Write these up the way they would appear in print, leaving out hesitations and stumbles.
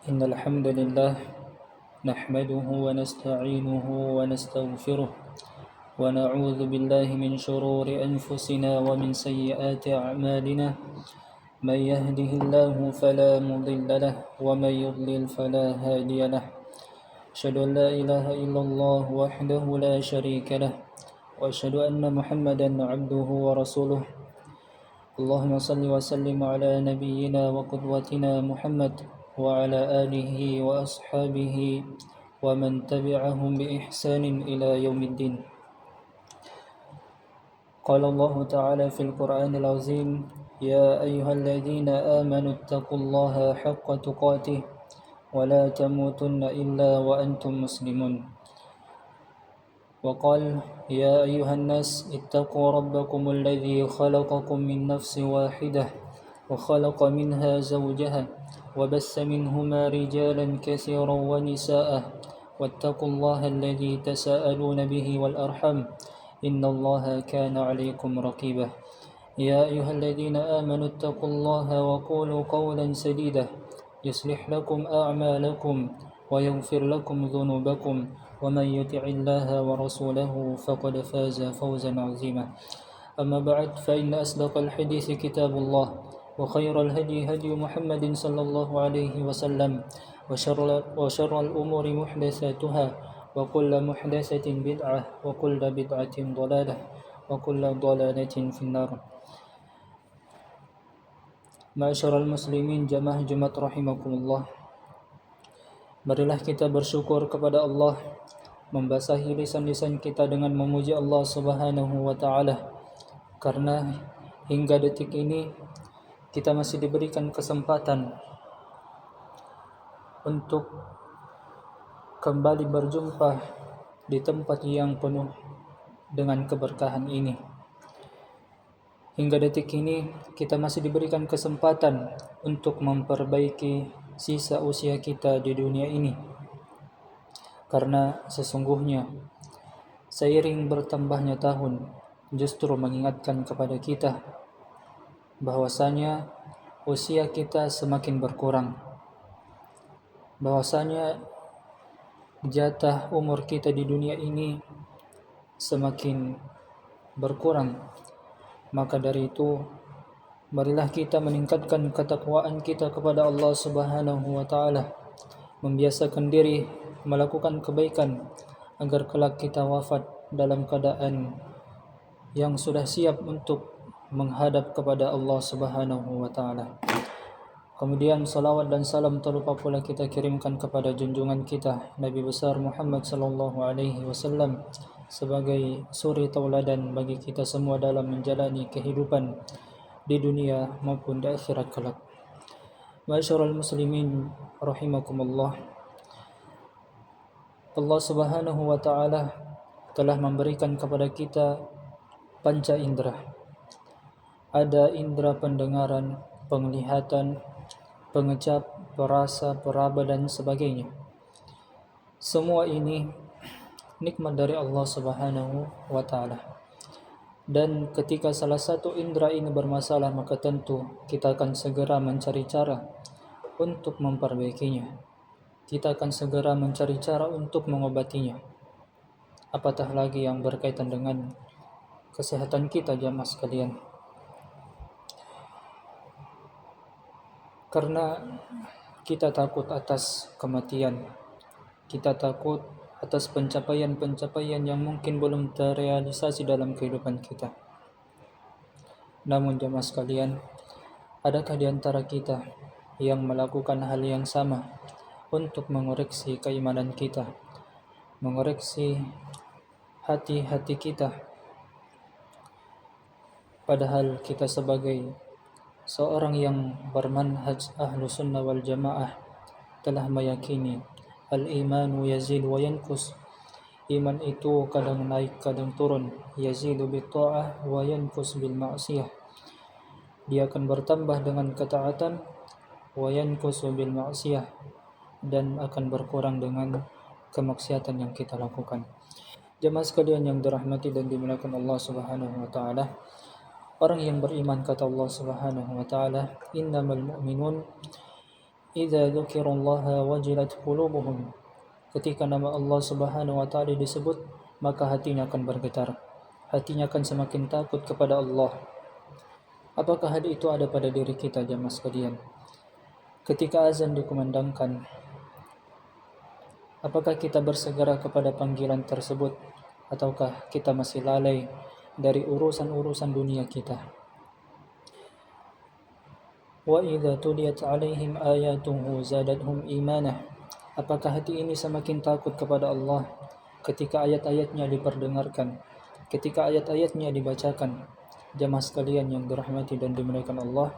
إن الحمد لله نحمده ونستعينه ونستغفره ونعوذ بالله من شرور أنفسنا ومن سيئات أعمالنا من يهده الله فلا مضل له ومن يضلل فلا هادي له أشهد أن لا إله إلا الله وحده لا شريك له وأشهد أن محمدا عبده ورسوله اللهم صل وسلم على نبينا وقدوتنا محمد وعلى آله وأصحابه ومن تبعهم بإحسان إلى يوم الدين. قال الله تعالى في القرآن العظيم: يا أيها الذين آمنوا اتقوا الله حق تقاته ولا تموتن إلا وأنتم مسلمون. وقال: يا أيها الناس اتقوا ربكم الذي خلقكم من نفس واحدة وخلق منها زوجها وبث منهما رجالا كثيرا ونساء واتقوا الله الذي تساءلون به والأرحم إن الله كان عليكم رقيبا. يا أيها الذين آمنوا اتقوا الله وقولوا قولا سديدا يصلح لكم أعمالكم ويغفر لكم ذنوبكم ومن يطع الله ورسوله فقد فاز فوزا عظيما. أما بعد فإن أصدق الحديث كتاب الله وخير الهدي هدي محمد صلى الله عليه وسلم وشر الأمور محدثاتها وكل محدثة بدعة وكل بدعة ضلالة وكل ضلالة في النار. Ma'asyiral muslimin jamaah Jumat rahimakumullah. Marilah kita bersyukur kepada Allah, membasahi lisan-lisan kita dengan memuji Allah Subhanahu wa taala, karena hingga detik ini kita masih diberikan kesempatan untuk kembali berjumpa di tempat yang penuh dengan keberkahan ini. Hingga detik ini kita masih diberikan kesempatan untuk memperbaiki sisa usia kita di dunia ini, karena sesungguhnya seiring bertambahnya tahun justru mengingatkan kepada kita bahwasanya usia kita semakin berkurang, bahwasanya jatah umur kita di dunia ini semakin berkurang. Maka dari itu, marilah kita meningkatkan ketakwaan kita kepada Allah Subhanahu wa taala, membiasakan diri melakukan kebaikan agar kelak kita wafat dalam keadaan yang sudah siap untuk menghadap kepada Allah Subhanahu wa taala. Kemudian salawat dan salam tak lupa pula kita kirimkan kepada junjungan kita Nabi besar Muhammad sallallahu alaihi wasallam sebagai suri tauladan bagi kita semua dalam menjalani kehidupan di dunia maupun di akhirat kelak. Ma'asyiral muslimin rahimakumullah. Allah Subhanahu wa taala telah memberikan kepada kita panca indera. Ada indera pendengaran, penglihatan, pengecap, perasa, peraba dan sebagainya. Semua ini nikmat dari Allah Subhanahu wa taala. Dan ketika salah satu indera ini bermasalah, maka tentu kita akan segera mencari cara untuk memperbaikinya. Kita akan segera mencari cara untuk mengobatinya. Apatah lagi yang berkaitan dengan kesehatan kita jamaah sekalian. Karena kita takut atas kematian, kita takut atas pencapaian-pencapaian yang mungkin belum terrealisasi dalam kehidupan kita. Namun jemaah sekalian, adakah di antara kita yang melakukan hal yang sama untuk mengoreksi keimanan kita, mengoreksi hati-hati kita? Padahal kita sebagai seorang yang bermanhaj ahlu sunnah wal jamaah telah meyakini al-imanu yazid wa yankus. Iman itu kadang naik kadang turun. Yazidu bil ta'ah wa yankus bil ma'siyah. Dia akan bertambah dengan ketaatan, wa yankus bil ma'siyah, dan akan berkurang dengan kemaksiatan yang kita lakukan. Jemaah sekalian yang dirahmati dan dimuliakan Allah Subhanahu wa taala, orang yang beriman, kata Allah Subhanahu wa taala, innamal mu'minun idza dzukirallaha wajilat qulubuhum. Ketika nama Allah Subhanahu wa taala disebut, maka hatinya akan bergetar. Hatinya akan semakin takut kepada Allah. Apakah hal itu ada pada diri kita jemaah sekalian? Ketika azan dikumandangkan, apakah kita bersegera kepada panggilan tersebut ataukah kita masih lalai dari urusan-urusan dunia kita? Wa idza tuliyat 'alaihim ayatuhu zadatuhum imanah. Apakah hati ini semakin takut kepada Allah ketika ayat-ayatnya diperdengarkan, ketika ayat-ayatnya dibacakan? Jemaah sekalian yang dirahmati dan dimuliakan Allah,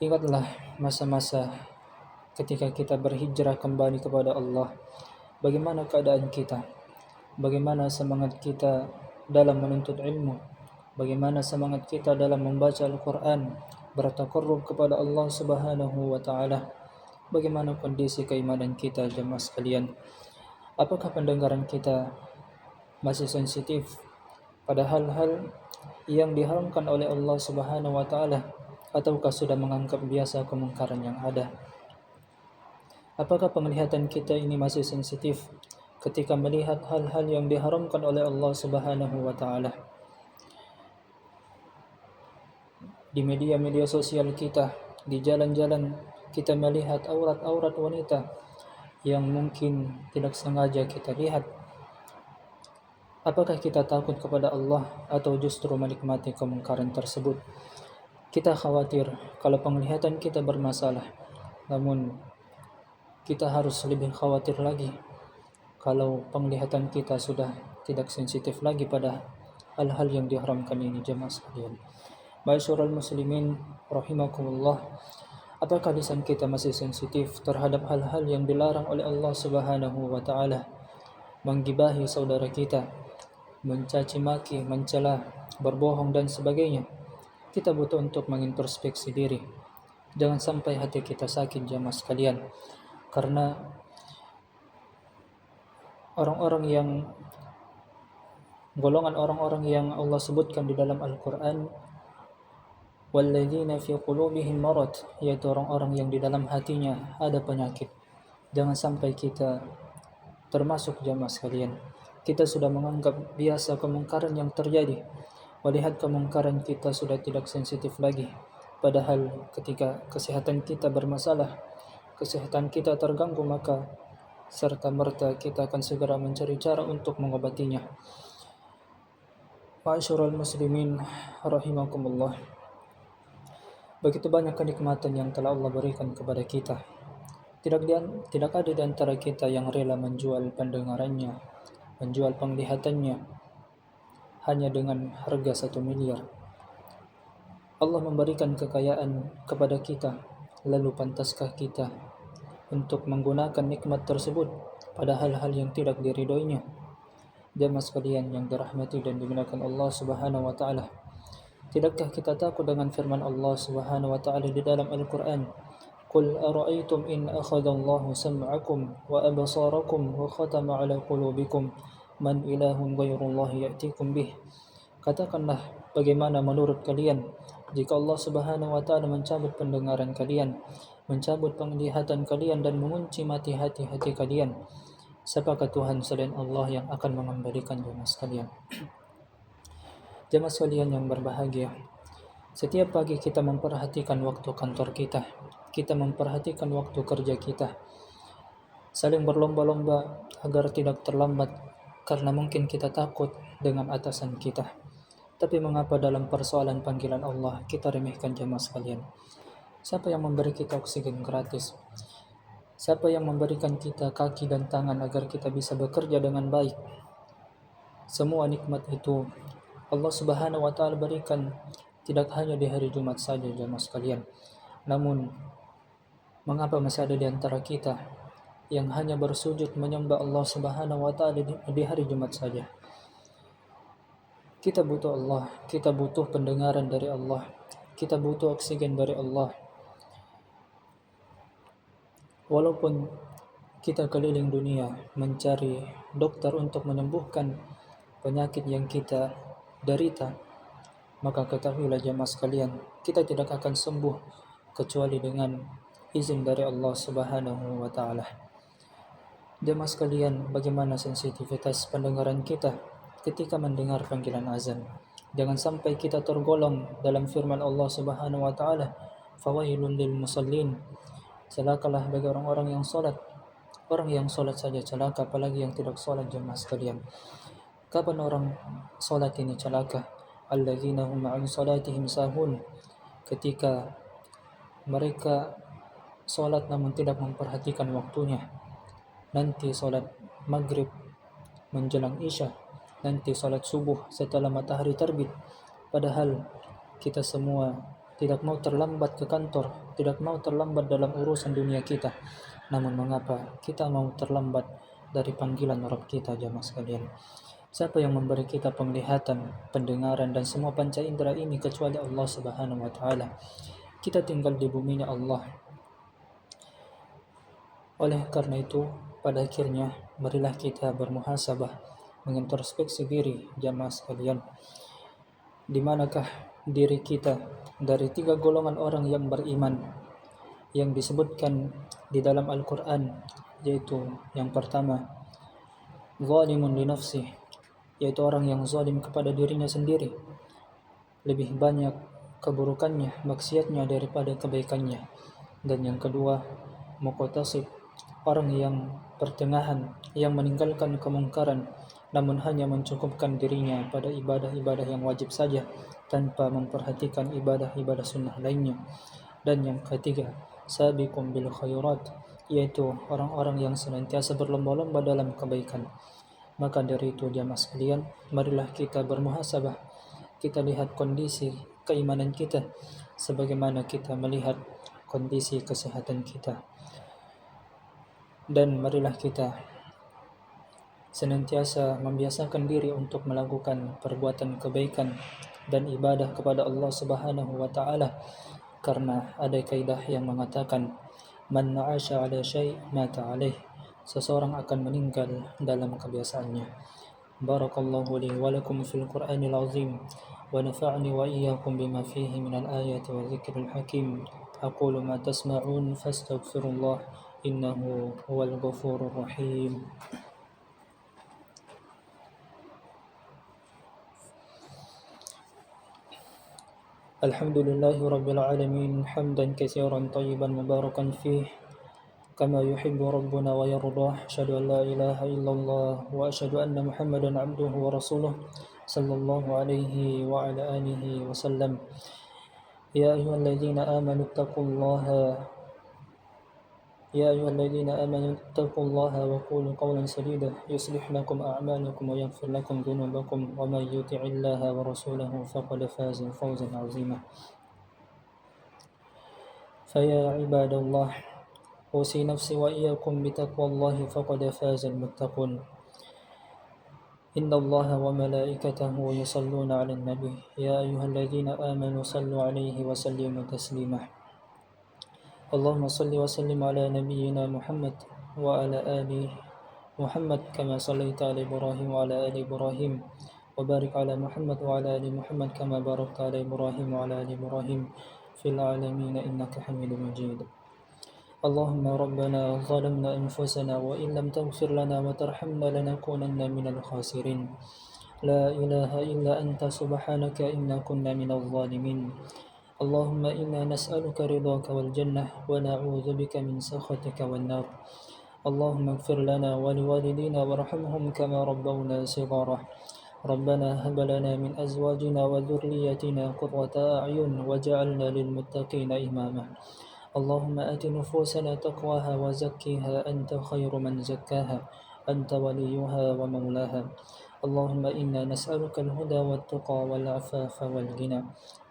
ingatlah masa-masa ketika kita berhijrah kembali kepada Allah. Bagaimana keadaan kita? Bagaimana semangat kita dalam menuntut ilmu? Bagaimana semangat kita dalam membaca Al-Quran, bertaqarrub kepada Allah Subhanahu wa taala? Bagaimana kondisi keimanan kita jemaah sekalian? Apakah pendengaran kita masih sensitif pada hal-hal yang diharamkan oleh Allah Subhanahu wa taala, ataukah sudah menganggap biasa kemungkaran yang ada? Apakah penglihatan kita ini masih sensitif ketika melihat hal-hal yang diharamkan oleh Allah Subhanahu wa taala? Di media-media sosial kita, di jalan-jalan kita melihat aurat-aurat wanita yang mungkin tidak sengaja kita lihat. Apakah kita takut kepada Allah atau justru menikmati kemungkaran tersebut? Kita khawatir kalau penglihatan kita bermasalah, namun kita harus lebih khawatir lagi kalau penglihatan kita sudah tidak sensitif lagi pada hal-hal yang diharamkan ini jemaah sekalian. Ma'asyiral muslimin rahimakumullah, apakah lisan kita masih sensitif terhadap hal-hal yang dilarang oleh Allah Subhanahu wa taala? Menggibahi saudara kita, mencaci maki, mencela, berbohong dan sebagainya. Kita butuh untuk mengintrospeksi diri. Jangan sampai hati kita sakit jemaah sekalian, karena golongan orang-orang yang Allah sebutkan di dalam Al-Quran, walladzina fi qulubihim marad, yaitu orang-orang yang di dalam hatinya ada penyakit. Jangan sampai kita termasuk jemaah sekalian. Kita sudah menganggap biasa kemungkaran yang terjadi, melihat kemungkaran kita sudah tidak sensitif lagi. Padahal ketika kesehatan kita bermasalah, kesehatan kita terganggu, maka serta-merta kita akan segera mencari cara untuk mengobatinya. Ma'asyiral muslimin rahimakumullah, begitu banyak kenikmatan yang telah Allah berikan kepada kita. Tidak ada di antara kita yang rela menjual pendengarannya, menjual penglihatannya hanya dengan harga 1 miliar. Allah memberikan kekayaan kepada kita, lalu pantaskah kita untuk menggunakan nikmat tersebut pada hal-hal yang tidak diridhoinya? Jemaah sekalian yang dirahmati dan dimuliakan Allah Subhanahu wa taala, tidakkah kita takut dengan firman Allah Subhanahu wa taala di dalam Al-Qur'an? Qul ara'aytum in akhadallahu sam'akum wa absarakum wa khatama 'ala qulubikum man ilahun ghairullahi ya'tikum bih. Katakanlah, bagaimana menurut kalian jika Allah Subhanahu wa taala mencabut pendengaran kalian, mencabut penglihatan kalian dan mengunci mati hati-hati kalian? Siapakah Tuhan selain Allah yang akan mengembalikan jemaah sekalian? Jemaah sekalian yang berbahagia, setiap pagi kita memperhatikan waktu kantor kita, kita memperhatikan waktu kerja kita, saling berlomba-lomba agar tidak terlambat karena mungkin kita takut dengan atasan kita. Tapi mengapa dalam persoalan panggilan Allah kita remehkan jemaah sekalian? Siapa yang memberi kita oksigen gratis? Siapa yang memberikan kita kaki dan tangan agar kita bisa bekerja dengan baik? Semua nikmat itu Allah Subhanahu wa taala berikan tidak hanya di hari Jumat saja jemaah sekalian. Namun mengapa masih ada di antara kita yang hanya bersujud menyembah Allah Subhanahu wa taala di hari Jumat saja? Kita butuh Allah, kita butuh pendengaran dari Allah, kita butuh oksigen dari Allah. Walaupun kita keliling dunia mencari dokter untuk menyembuhkan penyakit yang kita derita, maka ketahuilah jemaah sekalian, kita tidak akan sembuh kecuali dengan izin dari Allah Subhanahu wa taala. Jemaah sekalian, bagaimana sensitivitas pendengaran kita ketika mendengar panggilan azan? Jangan sampai kita tergolong dalam firman Allah Subhanahu wa taala, "Fawailun lil musallin." Celakalah bagi orang-orang yang salat. Orang yang salat saja celaka, apalagi yang tidak salat, jemaah sekalian. Kapan orang salat ini celaka? Alladzina hum 'an salatihim sahun. Ketika mereka salat namun tidak memperhatikan waktunya. Nanti salat maghrib menjelang isya, nanti salat subuh setelah matahari terbit. Padahal kita semua tidak mau terlambat ke kantor, tidak mau terlambat dalam urusan dunia kita. Namun mengapa kita mau terlambat dari panggilan Rabb kita, jamaah sekalian? Siapa yang memberi kita penglihatan, pendengaran dan semua panca indera ini kecuali Allah Subhanahu wa taala? Kita tinggal di buminya Allah. Oleh karena itu, pada akhirnya marilah kita bermuhasabah, mengintrospeksi diri, jamaah sekalian. Di manakah diri kita dari 3 golongan orang yang beriman yang disebutkan di dalam Al-Quran, yaitu yang pertama, zalimun li nafsih, yaitu orang yang zalim kepada dirinya sendiri, lebih banyak keburukannya, maksiatnya daripada kebaikannya. Dan yang kedua, muqtasid, orang yang pertengahan, yang meninggalkan kemungkaran namun hanya mencukupkan dirinya pada ibadah-ibadah yang wajib saja tanpa memperhatikan ibadah-ibadah sunnah lainnya. Dan yang ketiga, sabiqum bil khairat, yaitu orang-orang yang senantiasa berlomba-lomba dalam kebaikan. Maka dari itu, jamaah sekalian, marilah kita bermuhasabah. Kita lihat kondisi keimanan kita sebagaimana kita melihat kondisi kesehatan kita. Dan marilah kita senantiasa membiasakan diri untuk melakukan perbuatan kebaikan dan ibadah kepada Allah Subhanahu wa taala, karena ada kaidah yang mengatakan man 'asha 'ala syai' mata 'alaih. Seseorang akan meninggal dalam kebiasaannya. Barakallahu li wa lakum fil Qur'anil azim wa nafa'ni wa iyyakum bima fihi minal ayati wa dzikril hakim. Aqulu ma tasma'un fastaghfirullah innahu huwal ghafurur rahim. Alhamdulillahi rabbil alamin, hamdan katsiran tayyiban mubarakan fih kama yuhibbu rabbuna wa yardah. Asyhadu an la ilaha illallah wa asyhadu anna Muhammadan 'abduhu wa rasuluh sallallahu alaihi wa ala alihi wa sallam. Ya ayyuhalladzina amanu taqullaha يا أيها الذين آمنوا اتقوا الله وقولوا قولا سديدا يصلح لكم أعمالكم ويغفر لكم ذنوبكم ومن يطع الله ورسوله فقد فاز فوزا عظيما. فيا عباد الله، أوصي نفسي وإياكم بتقوى الله فقد فاز المتقون. إن الله وملائكته يصلون على النبي يا أيها الذين آمنوا صلوا عليه وسلموا تسليما. اللهم صل وسلم على نبينا محمد وعلى آل محمد كما صليت على إبراهيم وعلى آل إبراهيم وبارك على محمد وعلى آل محمد كما باركت على إبراهيم وعلى آل إبراهيم في العالمين إنك حميد مجيد. اللهم ربنا ظلمنا أنفسنا وإن لم تغفر لنا وترحمنا لنكونن من الخاسرين. لا إله إلا أنت سبحانك إنا كنا من الظالمين. اللهم إنا نسألك رضاك والجنة ونعوذ بك من سخطك والنار. اللهم اغفر لنا ولوالدينا وارحمهم كما ربونا صغارا. ربنا هب لنا من أزواجنا وذريتنا قرة أعين واجعلنا للمتقين إماما. اللهم آت نفوسنا تقواها وزكها أنت خير من زكاها أنت وليها ومولاها. اللهم إنا نسألك الهدى والتقى والعفاف والغنى.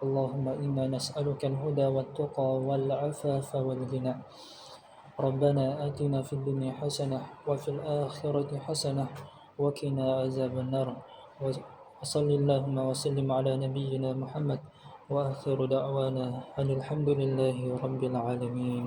اللهم إنا نسألك الهدى والتقى والعفاف والغنى. ربنا آتنا في الدنيا حسنة وفي الآخرة حسنة وقنا عذاب النار. وصل اللهم وسلم على نبينا محمد وآخر دعوانا أن الحمد لله رب العالمين.